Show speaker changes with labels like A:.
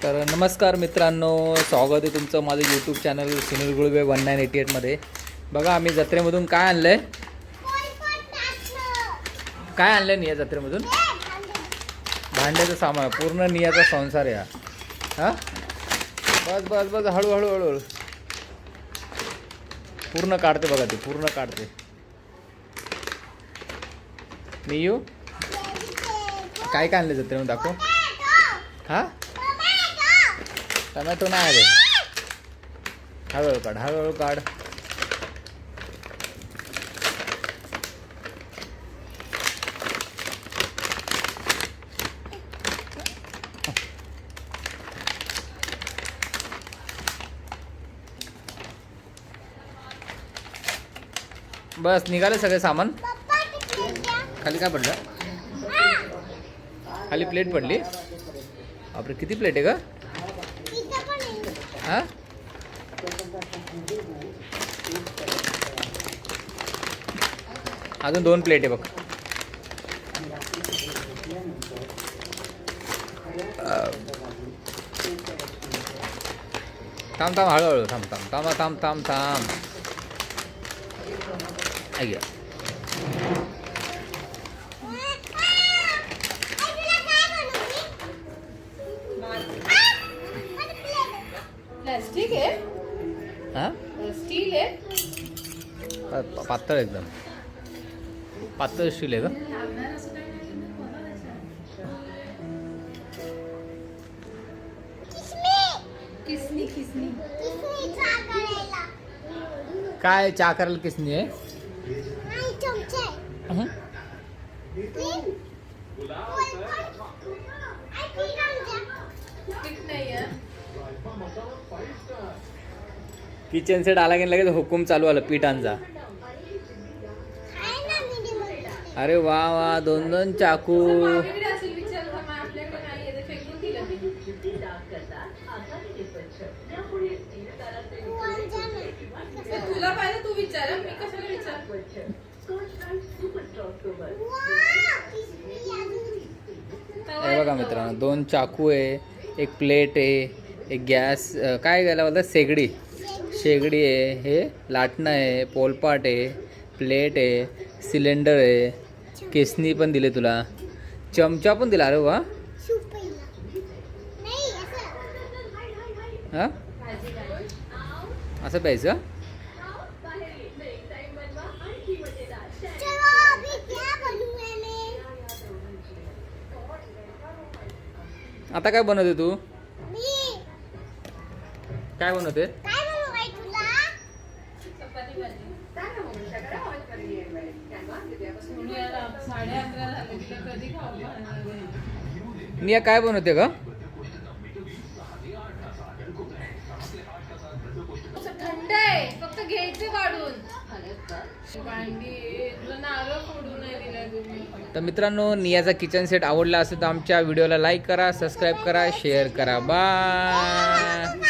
A: तर नमस्कार मित्रांनो, स्वागत आहे तुमचं माझं यूट्यूब चॅनल सुनील गुळवे 1988 मध्ये. बघा आम्ही जत्रेमधून काय आणलंय, काय आणलंय निया जत्रेमधून? भांड्याचं सामान, पूर्ण नियाचा संसार आहे हा. बस बस बस, हळू हळू हळू पूर्ण काढते बघा, ते पूर्ण काढते. नियू काय काय आणलं जत्रेमध्ये दाखव. हा टमॅटो नाही आले, हळूहळू काढ, हळूहळू काढ. बस निघाले सगळे सामान. खाली काय पडलं? खाली प्लेट पडली. आपले किती प्लेट आहे का? हा अजून 2 प्लेट आहे बघ. थांब थांब, हळूहळू थांब थांब थांब थांब थांब थांब. ऐक
B: प्लास्टिक आहे.
A: हा
B: स्टील आहे.
A: पातळ, एकदम पातळ स्टील आहे का?
B: किसनी किसनी
A: काय चहा करायला किसनी आहे? किचन सेट आला की लगेच हुकूम चालू आला पिठांचा. अरे वा वा, 2 चाकू.
B: तुला पाहिजे, तू विचार, मी कशाला विचार.
A: हे बघा मित्रांनो, 2 चाकू आहे, एक प्लेट आहे, एक गॅस, काय घ्यायला बोलतात, शेगडी आहे, हे लाटणं आहे, पोलपाट आहे, प्लेट आहे, सिलेंडर आहे, केसनी पण दिले तुला, चमचा पण दिला. अरे वा. हा असं प्यायचं. आता काय बनवते तू? काय बनवते? निया काय बनवते का?
B: थंड आहे, फक्त घ्यायचं काढून. नारळ फोडून नाही दिला तुम्ही.
A: तर मित्रांनो, नियाचा किचन सेट आवडला असेल तर आमच्या व्हिडिओला लाईक करा, सबस्क्राईब करा, शेअर करा. बाय.